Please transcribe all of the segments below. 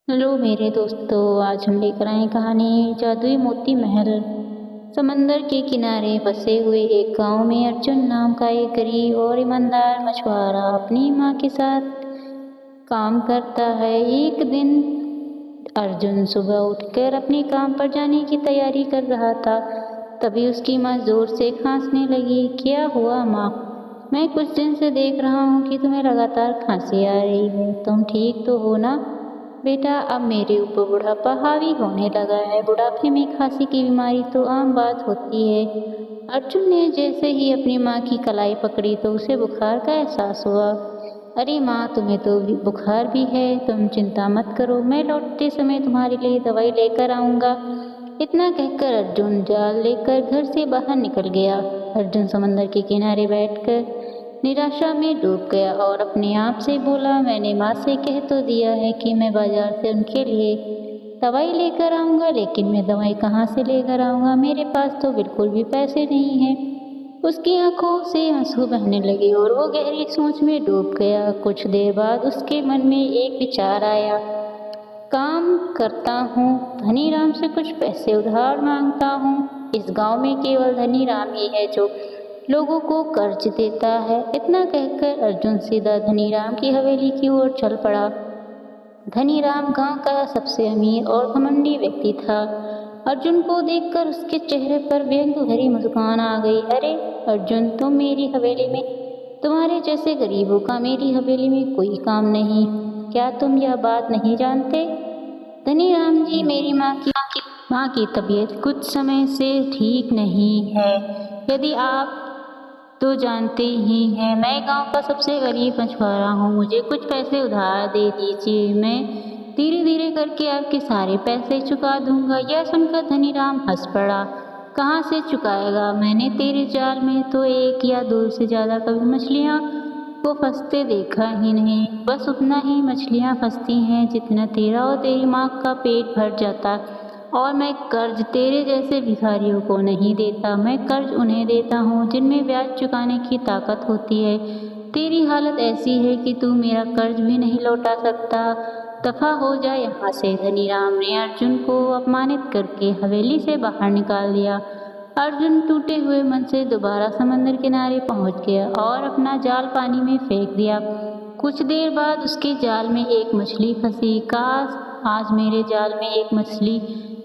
Hello मेरे दोस्तों, आज हम लेकर आए कहानी जादुई मोती महल। समंदर के किनारे बसे हुए एक गांव में अर्जुन नाम का एक गरीब और ईमानदार मछुआरा अपनी माँ के साथ काम करता है। एक दिन अर्जुन सुबह उठकर अपने काम पर जाने की तैयारी कर रहा था। तभी उसकी माँ जोर से खांसने लगी। क्या हुआ माँ? मैं कुछ दिन से देख रहा हूँ कि तुम्हें लगातार खांसी आ रही है। तुम ठीक तो हो ना? बेटा, अब मेरे ऊपर बुढ़ापा हावी होने लगा है। बुढ़ापे में खांसी की बीमारी तो आम बात होती है। अर्जुन ने जैसे ही अपनी माँ की कलाई पकड़ी तो उसे बुखार का एहसास हुआ। अरे माँ, तुम्हें तो बुखार भी है। तुम चिंता मत करो, मैं लौटते समय तुम्हारे लिए दवाई लेकर आऊँगा। इतना कहकर अर्जुन जाल लेकर घर से बाहर निकल गया। अर्जुन समंदर के किनारे बैठकर निराशा में डूब गया और अपने आप से बोला, मैंने माँ से कह तो दिया है कि मैं बाजार से उनके लिए दवाई लेकर आऊँगा, लेकिन मैं दवाई कहाँ से लेकर आऊँगा? मेरे पास तो बिल्कुल भी पैसे नहीं हैं। उसकी आंखों से आंसू बहने लगे और वो गहरी सोच में डूब गया। कुछ देर बाद उसके मन में एक विचार आया। काम करता हूँ, धनी राम से कुछ पैसे उधार मांगता हूँ। इस गांव में केवल धनी राम ही है जो लोगों को कर्ज देता है। इतना कहकर अर्जुन सीधा धनी राम की हवेली की ओर चल पड़ा। धनी राम गांव का सबसे अमीर और घमंडी व्यक्ति था। अर्जुन को देखकर उसके चेहरे पर व्यंग भरी मुस्कान आ गई। अरे अर्जुन, तुम मेरी हवेली में, तुम्हारे जैसे गरीबों का मेरी हवेली में कोई काम नहीं। क्या तुम यह बात नहीं जानते? धनी राम जी, मेरी माँ की तबीयत कुछ समय से ठीक नहीं है। यदि आप तो जानते ही हैं, मैं गांव का सबसे गरीब मछुआरा हूँ। मुझे कुछ पैसे उधार दे दीजिए, मैं धीरे धीरे करके आपके सारे पैसे चुका दूंगा। यह सुनकर धनी राम हंस पड़ा। कहाँ से चुकाएगा? मैंने तेरे जाल में तो एक या दो से ज़्यादा कभी मछलियाँ को फंसते देखा ही नहीं। बस उतना ही मछलियाँ फंसती हैं जितना तेरा और तेरी माँ का पेट भर जाता। और मैं कर्ज तेरे जैसे भिखारियों को नहीं देता। मैं कर्ज उन्हें देता हूँ जिनमें ब्याज चुकाने की ताकत होती है। तेरी हालत ऐसी है कि तू मेरा कर्ज भी नहीं लौटा सकता। दफा हो जा यहाँ से। धनी राम ने अर्जुन को अपमानित करके हवेली से बाहर निकाल दिया। अर्जुन टूटे हुए मन से दोबारा समंदर किनारे पहुंच गया और अपना जाल पानी में फेंक दिया। कुछ देर बाद उसके जाल में एक मछली फंसी। काश आज मेरे जाल में एक मछली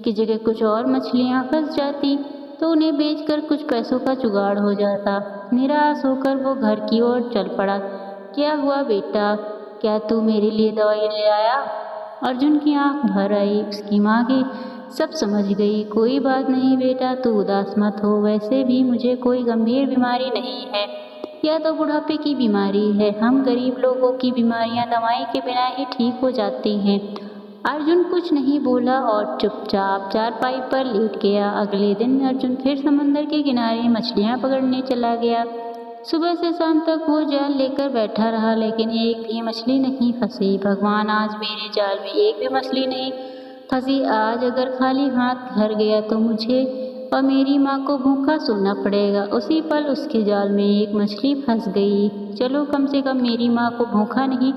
की जगह कुछ और मछलियां फंस जाती तो उन्हें बेचकर कुछ पैसों का जुगाड़ हो जाता। निराश होकर वो घर की ओर चल पड़ा। क्या हुआ बेटा? क्या तू मेरे लिए दवाई ले आया? अर्जुन की आंख भर आई। उसकी माँ की सब समझ गई। कोई बात नहीं बेटा, तू उदास मत हो। वैसे भी मुझे कोई गंभीर बीमारी नहीं है। यह तो बुढ़ापे की बीमारी है। हम गरीब लोगों की बीमारियां दवाई के बिना ही ठीक हो जाती हैं। अर्जुन कुछ नहीं बोला और चुपचाप चारपाई पर लेट गया। अगले दिन अर्जुन फिर समंदर के किनारे मछलियां पकड़ने चला गया। सुबह से शाम तक वो जाल लेकर बैठा रहा, लेकिन एक भी मछली नहीं फंसी। भगवान, आज मेरे जाल में एक भी मछली नहीं फंसी। आज अगर खाली हाथ घर गया तो मुझे और मेरी माँ को भूखा सोना पड़ेगा। उसी पल उसके जाल में एक मछली फंस गई। चलो, कम से कम मेरी माँ को भूखा नहीं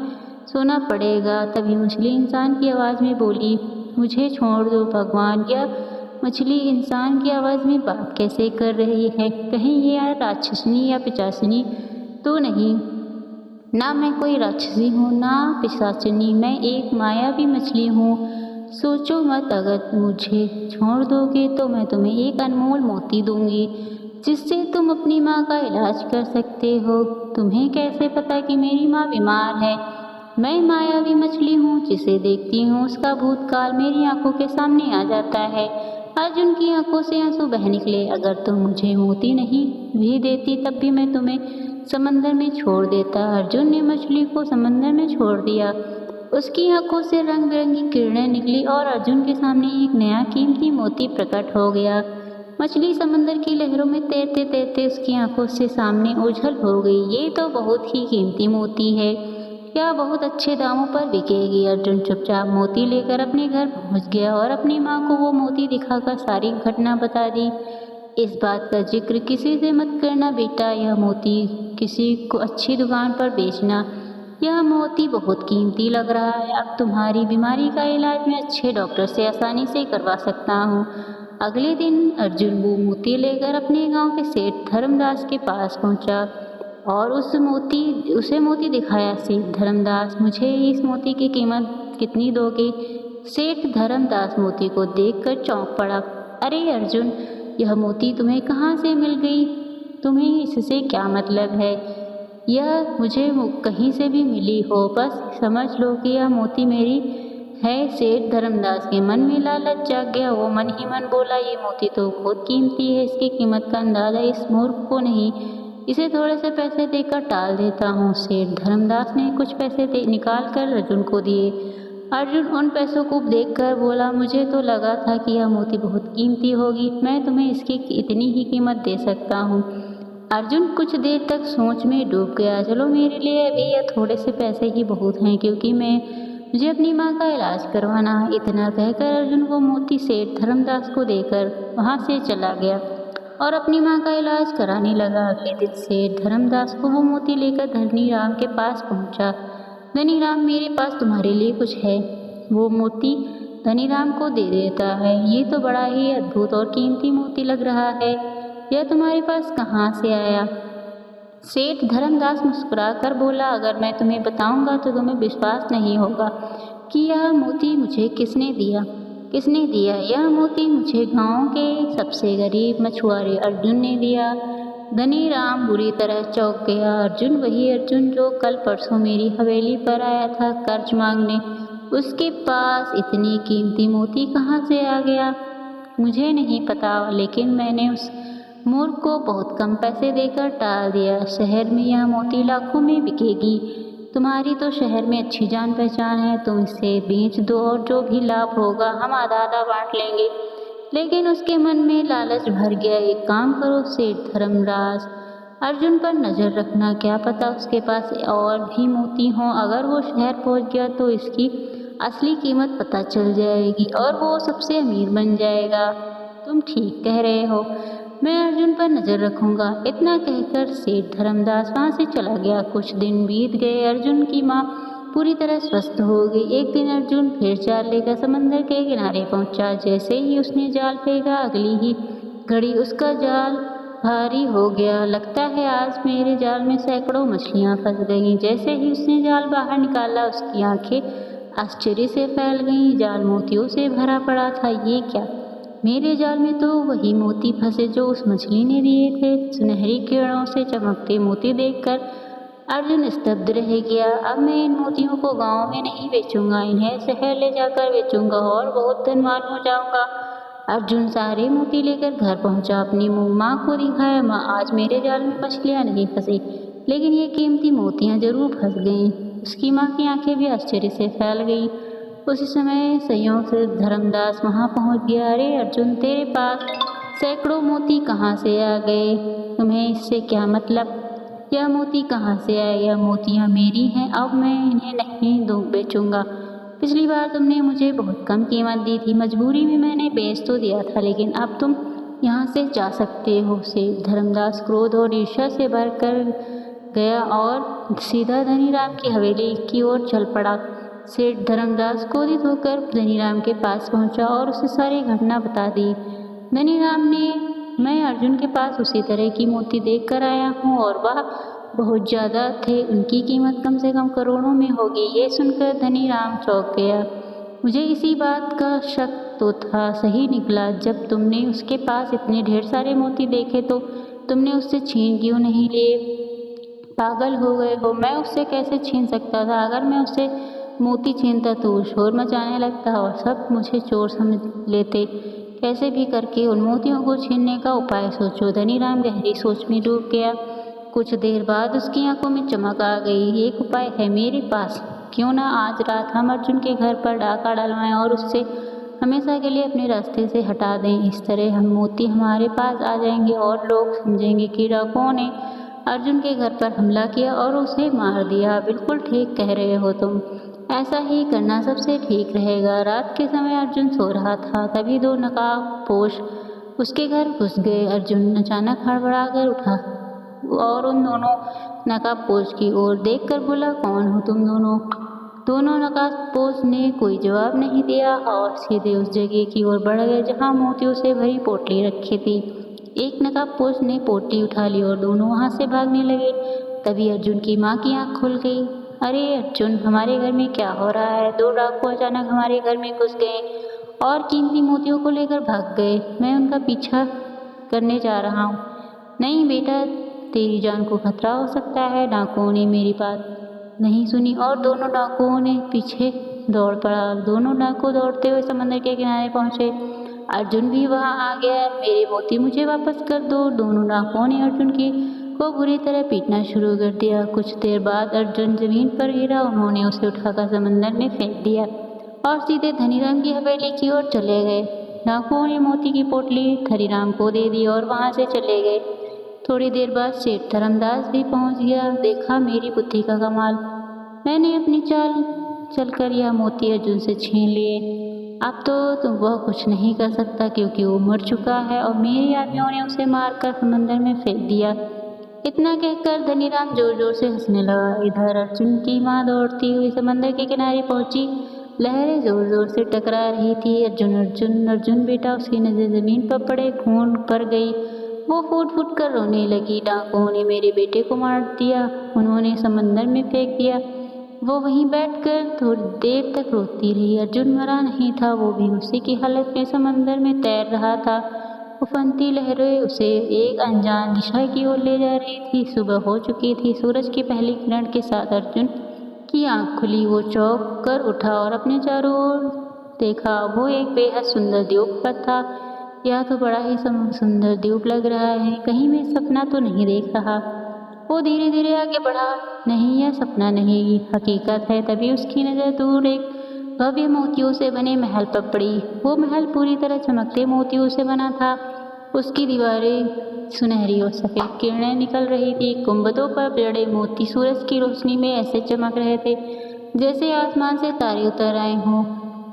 सोना पड़ेगा। तभी मछली इंसान की आवाज़ में बोली, मुझे छोड़ दो भगवान। यह मछली इंसान की आवाज़ में बात कैसे कर रही है? कहीं ये राक्षसनी या पिशाचिनी तो नहीं? ना मैं कोई राक्षसी हूँ ना पिशाचिनी, मैं एक मायावी मछली हूँ। सोचो मत, अगर मुझे छोड़ दोगे तो मैं तुम्हें एक अनमोल मोती दूंगी जिससे तुम अपनी माँ का इलाज कर सकते हो। तुम्हें कैसे पता कि मेरी माँ बीमार है? मैं मायावी मछली हूँ, जिसे देखती हूँ उसका भूतकाल मेरी आंखों के सामने आ जाता है। अर्जुन की आंखों से आंसू बह निकले। अगर तुम मुझे मोती नहीं भी देती तब भी मैं तुम्हें समंदर में छोड़ देता। अर्जुन ने मछली को समंदर में छोड़ दिया। उसकी आंखों से रंग बिरंगी किरणें निकली और अर्जुन के सामने एक नया कीमती मोती प्रकट हो गया। मछली समंदर की लहरों में तैरते तैरते उसकी आंखों से सामने ओझल हो गई। ये तो बहुत ही कीमती मोती है, यह बहुत अच्छे दामों पर बिकेगी। अर्जुन चुपचाप मोती लेकर अपने घर पहुंच गया और अपनी माँ को वो मोती दिखाकर सारी घटना बता दी। इस बात का जिक्र किसी से मत करना बेटा। यह मोती किसी को अच्छी दुकान पर बेचना। यह मोती बहुत कीमती लग रहा है। अब तुम्हारी बीमारी का इलाज मैं अच्छे डॉक्टर से आसानी से करवा सकता हूँ। अगले दिन अर्जुन वो मोती लेकर अपने गांव के सेठ धर्मदास के पास पहुंचा और उसे मोती दिखाया। सेठ धर्मदास, मुझे इस मोती की कीमत कितनी दोगे? सेठ धर्मदास मोती को देखकर चौंक पड़ा। अरे अर्जुन, यह मोती तुम्हें कहाँ से मिल गई? तुम्हें इससे क्या मतलब है? यह मुझे कहीं से भी मिली हो, बस समझ लो कि यह मोती मेरी है। सेठ धर्मदास के मन में लालच जाग गया। वो मन ही मन बोला, ये मोती तो बहुत कीमती है, इसकी कीमत का अंदाजा इस मूर्ख को नहीं। इसे थोड़े से पैसे देकर टाल देता हूँ। सेठ धर्मदास ने कुछ पैसे निकाल कर अर्जुन को दिए। अर्जुन उन पैसों को देखकर बोला, मुझे तो लगा था कि यह मोती बहुत कीमती होगी, मैं तुम्हें इसकी इतनी ही कीमत दे सकता हूँ। अर्जुन कुछ देर तक सोच में डूब गया। चलो, मेरे लिए अभी यह थोड़े से पैसे ही बहुत हैं, क्योंकि मुझे अपनी माँ का इलाज करवाना है। इतना कहकर अर्जुन वो मोती सेठ धर्मदास को देकर वहाँ से चला गया और अपनी माँ का इलाज कराने लगा। अगले दिन सेठ धर्मदास को वो मोती लेकर धनीराम के पास पहुँचा। धनीराम, मेरे पास तुम्हारे लिए कुछ है। वो मोती धनीराम को दे देता है। ये तो बड़ा ही अद्भुत और कीमती मोती लग रहा है, यह तुम्हारे पास कहाँ से आया? सेठ धर्मदास मुस्कुराकर बोला, अगर मैं तुम्हें बताऊंगा तो तुम्हें विश्वास नहीं होगा कि यह मोती मुझे किसने दिया। किसने दिया? यह मोती मुझे गांव के सबसे गरीब मछुआरे अर्जुन ने दिया। धनीराम बुरी तरह चौंक गया। अर्जुन, वही अर्जुन जो कल परसों मेरी हवेली पर आया था कर्ज मांगने, उसके पास इतनी कीमती मोती कहाँ से आ गया? मुझे नहीं पता, लेकिन मैंने उस मूर्ख को बहुत कम पैसे देकर टाल दिया। शहर में यह मोती लाखों में बिकेगी। तुम्हारी तो शहर में अच्छी जान पहचान है, तुम इसे बेच दो और जो भी लाभ होगा हम आधा आधा बांट लेंगे। लेकिन उसके मन में लालच भर गया। एक काम करो सेठ धर्मदास, अर्जुन पर नज़र रखना, क्या पता उसके पास और भी मोती हों। अगर वो शहर पहुंच गया तो इसकी असली कीमत पता चल जाएगी और वो सबसे अमीर बन जाएगा। तुम ठीक कह रहे हो, मैं अर्जुन पर नज़र रखूंगा। इतना कहकर सेठ धर्मदास वहाँ से चला गया। कुछ दिन बीत गए। अर्जुन की माँ पूरी तरह स्वस्थ हो गई। एक दिन अर्जुन फिर जाल लेकर समंदर के किनारे पहुंचा। जैसे ही उसने जाल फेंका, अगली ही घड़ी उसका जाल भारी हो गया। लगता है आज मेरे जाल में सैकड़ों मछलियाँ फंस गईं। जैसे ही उसने जाल बाहर निकाला, उसकी आंखें आश्चर्य से फैल गईं। जाल मोतियों से भरा पड़ा था। ये क्या? मेरे जाल में तो वही मोती फंसे जो उस मछली ने दिए थे। सुनहरी किरणों से चमकते मोती देखकर अर्जुन स्तब्ध रह गया। अब मैं इन मोतियों को गांव में नहीं बेचूंगा, इन्हें शहर ले जाकर बेचूंगा और बहुत धनवान हो जाऊंगा। अर्जुन सारे मोती लेकर घर पहुंचा। अपनी माँ को दिखाया, माँ, आज मेरे जाल में मछलियाँ नहीं फंसी, लेकिन ये कीमती मोतियाँ जरूर फंस गईं। उसकी माँ की आंखें भी आश्चर्य से फैल गईं। उसी समय संयोग से धर्मदास वहाँ पहुँच गया। अरे अर्जुन, तेरे पास सैकड़ों मोती कहाँ से आ गए? तुम्हें इससे क्या मतलब? यह मोती कहाँ से आए? यह मोतियाँ मेरी हैं, अब मैं इन्हें नहीं बेचूंगा। पिछली बार तुमने मुझे बहुत कम कीमत दी थी, मजबूरी में मैंने बेच तो दिया था, लेकिन अब तुम यहाँ से जा सकते हो। से धर्मदास क्रोध और ईर्ष्या से भर कर गया और सीधा धनीराम की हवेली की ओर चल पड़ा। सेठ धर्मदास क्रोधित होकर धनीराम के पास पहुंचा और उसे सारी घटना बता दी। धनीराम ने, मैं अर्जुन के पास उसी तरह की मोती देख कर आया हूँ और वह बहुत ज़्यादा थे, उनकी कीमत कम से कम करोड़ों में होगी। ये सुनकर धनीराम चौंक गया। मुझे इसी बात का शक तो था, सही निकला। जब तुमने उसके पास इतने ढेर सारे मोती देखे तो तुमने उससे छीन क्यों नहीं लिए? पागल हो गए हो? मैं उससे कैसे छीन सकता था? अगर मैं उससे मोती छीनता तो वो शोर मचाने लगता और सब मुझे चोर समझ लेते। कैसे भी करके उन मोतियों को छीनने का उपाय सोचो। धनीराम गहरी सोच में डूब गया। कुछ देर बाद उसकी आंखों में चमक आ गई। एक उपाय है मेरे पास, क्यों ना आज रात हम अर्जुन के घर पर डाका डलवाएं और उससे हमेशा के लिए अपने रास्ते से हटा दें। इस तरह हम मोती हमारे पास आ जाएंगे और लोग समझेंगे कि डाकुओं ने अर्जुन के घर पर हमला किया और उसे मार दिया। बिल्कुल ठीक कह रहे हो तुम, ऐसा ही करना सबसे ठीक रहेगा। रात के समय अर्जुन सो रहा था, तभी दो नकाबपोश उसके घर घुस गए। अर्जुन अचानक हड़बड़ा कर उठा। और उन दोनों नकाबपोश की ओर देखकर बोला, कौन हो तुम दोनों? दोनों नकाबपोश ने कोई जवाब नहीं दिया और सीधे उस जगह की ओर बढ़ गए जहाँ मोतियों से भरी पोटली रखी थी। एक नकाबपोश ने पोटली उठा ली और दोनों वहाँ से भागने लगे। तभी अर्जुन की माँ की आँख खुल गई। अरे अर्जुन, हमारे घर में क्या हो रहा है? दो डाकू अचानक हमारे घर में घुस गए और कीमती मोतियों को लेकर भाग गए। मैं उनका पीछा करने जा रहा हूँ। नहीं बेटा, तेरी जान को खतरा हो सकता है। डाकुओं ने मेरी बात नहीं सुनी और दोनों डाकुओं ने पीछे दौड़ पड़ा। दोनों डाकू दौड़ते हुए समंदर के किनारे पहुंचे। अर्जुन भी वहां आ गया। मेरे मोती मुझे वापस कर दो। दोनों डाकुओं ने अर्जुन को बुरी तरह पीटना शुरू कर दिया। कुछ देर बाद अर्जुन जमीन पर गिरा। उन्होंने उसे उठाकर समंदर में फेंक दिया और सीधे धनीराम की हवेली की ओर चले गए। डाकुओं ने मोती की पोटली धनीराम को दे दी और वहां से चले गए। थोड़ी देर बाद सेठ धर्मदास भी पहुंच गया। देखा मेरी बुद्धि का कमाल, मैंने अपनी चाल चलकर यह मोती अर्जुन से छीन लिए। अब तो वह कुछ नहीं कर सकता क्योंकि वो मर चुका है और मेरे आदमियों ने उसे मारकर समंदर में फेंक दिया। इतना कहकर धनीराम जोर जोर से हंसने लगा। इधर अर्जुन की माँ दौड़ती हुई समंदर के किनारे पहुंची। लहरें जोर जोर से टकरा रही थी। अर्जुन अर्जुन अर्जुन बेटा। उसकी नजर जमीन पर पड़े खून पर गई। वो फूट फूट कर रोने लगी। डाकुओं ने मेरे बेटे को मार दिया, उन्होंने समंदर में फेंक दिया। वो वहीं बैठकर थोड़ी देर तक रोती रही। अर्जुन मरा नहीं था, वो भी उसी की हालत में समंदर में तैर रहा था। उफनती लहरें उसे एक अनजान दिशा की ओर ले जा रही थी। सुबह हो चुकी थी। सूरज की पहली किरण के साथ अर्जुन की आंख खुली। वो चौंक कर उठा और अपने चारों ओर देखा। वो एक बेहद सुंदर द्वीप पर था। यह तो बड़ा ही सुंदर द्वीप लग रहा है, कहीं मैं सपना तो नहीं देख रहा। वो धीरे धीरे आगे बढ़ा। नहीं, यह सपना नहीं, हकीकत है। तभी उसकी नज़र दूर एक भव्य मोतियों से बने महल पर पड़ी। वो महल पूरी तरह चमकते मोतियों से बना था। उसकी दीवारें सुनहरी और सफ़ेद किरणें निकल रही थी। गुंबदों पर जड़े मोती सूरज की रोशनी में ऐसे चमक रहे थे जैसे आसमान से तारे उतर आए हों।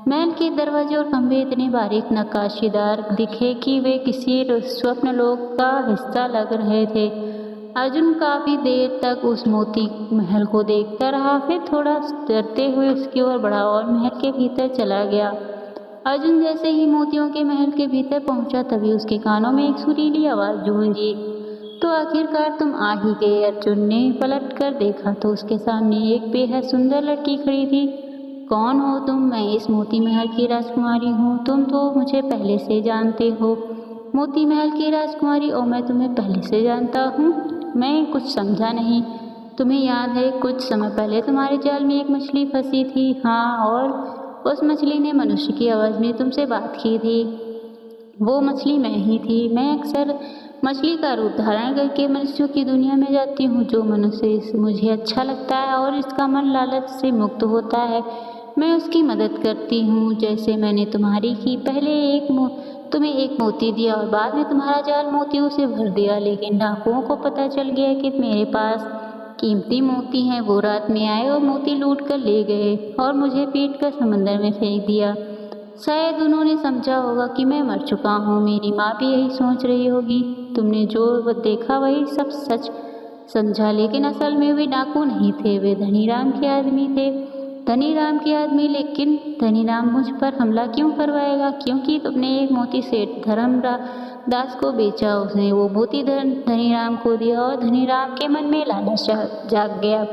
महल के दरवाजे और खंभे इतने बारीक नक्काशीदार दिखे कि वे किसी स्वप्न लोक का हिस्सा लग रहे थे। अर्जुन काफी देर तक उस मोती महल को देखता रहा, फिर थोड़ा डरते हुए उसकी ओर बढ़ा और महल के भीतर चला गया। अर्जुन जैसे ही मोतियों के महल के भीतर पहुंचा, तभी उसके कानों में एक सुरीली आवाज गूंजी। तो आखिरकार तुम आ ही गए। अर्जुन ने पलट कर देखा तो उसके सामने एक बेहद सुंदर लड़की खड़ी थी। कौन हो तुम? मैं इस मोती महल की राजकुमारी हूँ। तुम तो मुझे पहले से जानते हो। मोती महल की राजकुमारी? और मैं तुम्हें पहले से जानता हूँ। मैं कुछ समझा नहीं। तुम्हें याद है कुछ समय पहले तुम्हारे जाल में एक मछली फंसी थी? हाँ, और उस मछली ने मनुष्य की आवाज़ में तुमसे बात की थी। वो मछली मैं ही थी। मैं अक्सर मछली का रूप धारण करके मनुष्यों की दुनिया में जाती हूँ। जो मनुष्य मुझे अच्छा लगता है और इसका मन लालच से मुक्त होता है, मैं उसकी मदद करती हूँ। जैसे मैंने तुम्हारी की। पहले तुम्हें एक मोती दिया और बाद में तुम्हारा जाल मोतियों से भर दिया। लेकिन डाकुओं को पता चल गया कि मेरे पास कीमती मोती हैं। वो रात में आए और मोती लूट कर ले गए और मुझे पीट कर समंदर में फेंक दिया। शायद उन्होंने समझा होगा कि मैं मर चुका हूँ। मेरी माँ भी यही सोच रही होगी। तुमने जो देखा वही सब सच समझा, लेकिन असल में वे डाकू नहीं थे, वे धनीराम के आदमी थे। धनीराम के आदमी? लेकिन धनीराम मुझ पर हमला क्यों करवाएगा? क्योंकि तुमने एक मोती सेठ धर्मदास को बेचा। उसने वो मोती धनीराम को दिया और धनीराम के मन में लालच जाग गया।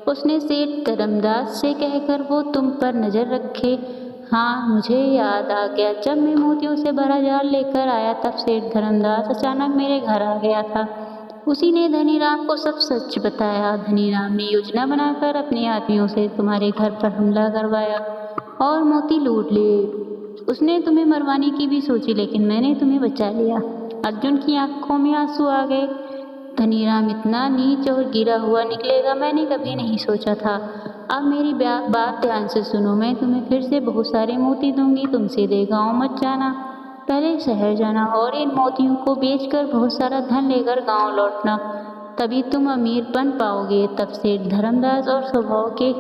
उसने सेठ धर्मदास से कहकर वो तुम पर नज़र रखे। हाँ, मुझे याद आ गया। जब मैं मोतियों से भरा जाल लेकर आया तब सेठ धर्मदास अचानक मेरे घर आ गया था। उसी ने धनीराम को सब सच बताया। धनीराम ने योजना बनाकर अपने आदमियों से तुम्हारे घर पर हमला करवाया और मोती लूट लिए। उसने तुम्हें मरवाने की भी सोची, लेकिन मैंने तुम्हें बचा लिया। अर्जुन की आंखों में आंसू आ गए। धनीराम इतना नीच और गिरा हुआ निकलेगा, मैंने कभी नहीं सोचा था। अब मेरी बात ध्यान से सुनो। मैं तुम्हें फिर से बहुत सारे मोती दूंगी। तुम सीधे गाँव मत जाना, पहले शहर जाना और इन मोतियों को बेचकर बहुत सारा धन लेकर गांव लौटना। तभी तुम अमीर बन पाओगे। तब सेठ धर्मदास और स्वभाव के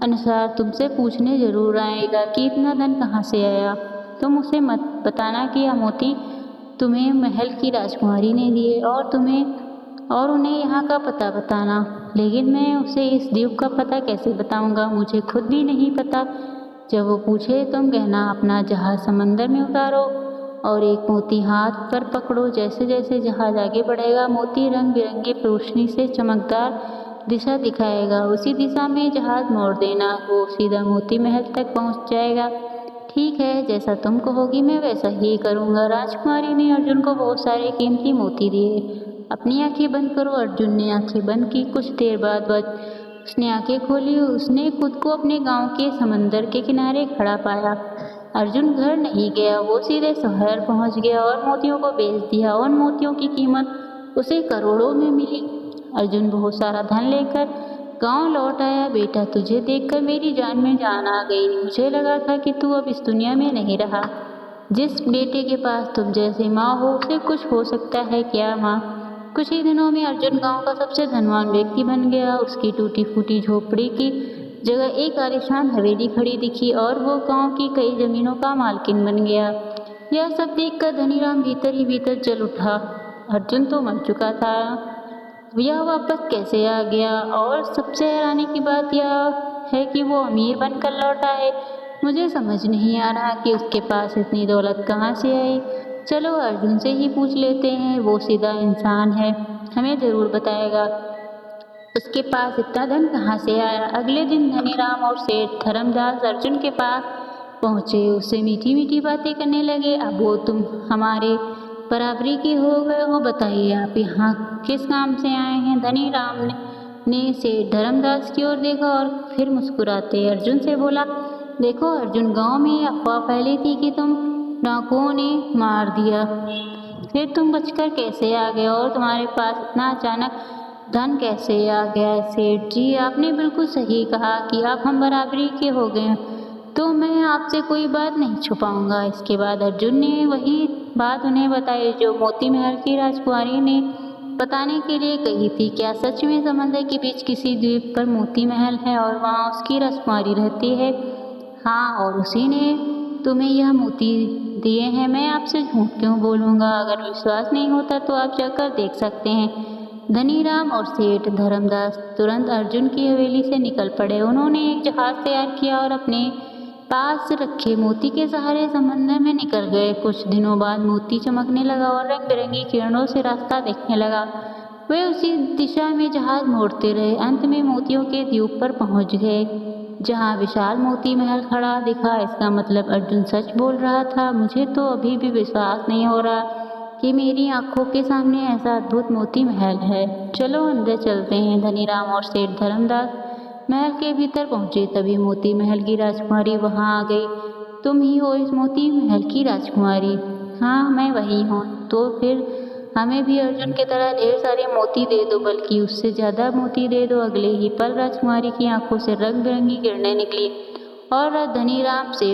अनुसार तुमसे पूछने जरूर आएगा कि इतना धन कहाँ से आया। तुम उसे मत बताना कि यह मोती तुम्हें महल की राजकुमारी ने दिए और तुम्हें और उन्हें यहाँ का पता बताना। लेकिन मैं उसे इस द्वीप का पता कैसे बताऊँगा, मुझे खुद भी नहीं पता। जब वो पूछे तुम कहना अपना जहाज समंदर में उतारो और एक मोती हाथ पर पकड़ो। जैसे जैसे जहाज आगे बढ़ेगा मोती रंग बिरंगी रोशनी से चमकदार दिशा दिखाएगा। उसी दिशा में जहाज मोड़ देना, वो सीधा मोती महल तक पहुँच जाएगा। ठीक है, जैसा तुम कहोगी मैं वैसा ही करूँगा। राजकुमारी ने अर्जुन को बहुत सारे कीमती मोती दिए। अपनी आंखें बंद करो। अर्जुन ने आंखें बंद की। कुछ देर बाद उसने आंखें खोली। उसने खुद को अपने गांव के समंदर के किनारे खड़ा पाया। अर्जुन घर नहीं गया, वो सीधे शहर पहुंच गया और मोतियों को बेच दिया। उन मोतियों की कीमत उसे करोड़ों में मिली। अर्जुन बहुत सारा धन लेकर गांव लौट आया। बेटा, तुझे देखकर मेरी जान में जान आ गई। मुझे लगा था कि तू अब इस दुनिया में नहीं रहा। जिस बेटे के पास तुम जैसी माँ हो उसे कुछ हो सकता है क्या माँ? कुछ ही दिनों में अर्जुन गांव का सबसे धनवान व्यक्ति बन गया। उसकी टूटी फूटी झोपड़ी की जगह एक आलीशान हवेली खड़ी दिखी और वो गांव की कई जमीनों का मालकिन बन गया। यह सब देखकर धनीराम भीतर ही भीतर जल उठा। अर्जुन तो मर चुका था, यह वापस कैसे आ गया? और सबसे हैरानी की बात यह है कि वो अमीर बनकर लौटा है। मुझे समझ नहीं आ रहा कि उसके पास इतनी दौलत कहाँ से आई। चलो अर्जुन से ही पूछ लेते हैं, वो सीधा इंसान है, हमें ज़रूर बताएगा उसके पास इतना धन कहाँ से आया। अगले दिन धनीराम और सेठ धर्मदास अर्जुन के पास पहुँचे। उससे मीठी मीठी बातें करने लगे। अब वो तुम हमारे बराबरी के हो गए हो, बताइए आप यहाँ किस काम से आए हैं? धनीराम ने सेठ धर्मदास की ओर देखा और फिर मुस्कुराते अर्जुन से बोला, देखो अर्जुन, गांव में अफवाह फैली थी कि तुम डाकुओं ने मार दिया, फिर तुम बचकर कैसे आ गए और तुम्हारे पास इतना अचानक धन कैसे आ गया? सेठ जी, आपने बिल्कुल सही कहा कि आप हम बराबरी के हो गए, तो मैं आपसे कोई बात नहीं छुपाऊंगा। इसके बाद अर्जुन ने वही बात उन्हें बताई जो मोती महल की राजकुमारी ने बताने के लिए कही थी। क्या सच में समंदर के बीच किसी द्वीप पर मोती महल है और वहाँ उसकी राजकुमारी रहती है? हाँ, और उसी ने तुम्हें यह मोती दिए हैं। मैं आपसे झूठ क्यों बोलूँगा? अगर विश्वास नहीं होता तो आप जाकर देख सकते हैं। धनीराम और सेठ धर्मदास तुरंत अर्जुन की हवेली से निकल पड़े। उन्होंने एक जहाज तैयार किया और अपने पास रखे मोती के सहारे समंदर में निकल गए। कुछ दिनों बाद मोती चमकने लगा और रंग बिरंगी किरणों से रास्ता देखने लगा। वे उसी दिशा में जहाज मोड़ते रहे। अंत में मोतियों के द्वीप पर पहुंच गए जहां विशाल मोती महल खड़ा दिखा। इसका मतलब अर्जुन सच बोल रहा था। मुझे तो अभी भी विश्वास नहीं हो रहा कि मेरी आंखों के सामने ऐसा अद्भुत मोती महल है। चलो अंदर चलते हैं। धनीराम और सेठ धर्मदास महल के भीतर पहुंचे। तभी मोती महल की राजकुमारी वहां आ गई। तुम ही हो इस मोती महल की राजकुमारी? हाँ, मैं वही हूँ। तो फिर हमें भी अर्जुन की तरह ढेर सारे मोती दे दो, बल्कि उससे ज़्यादा मोती दे दो। अगले ही पल राजकुमारी की आंखों से रंग बिरंगी किरणें निकली और धनीराम से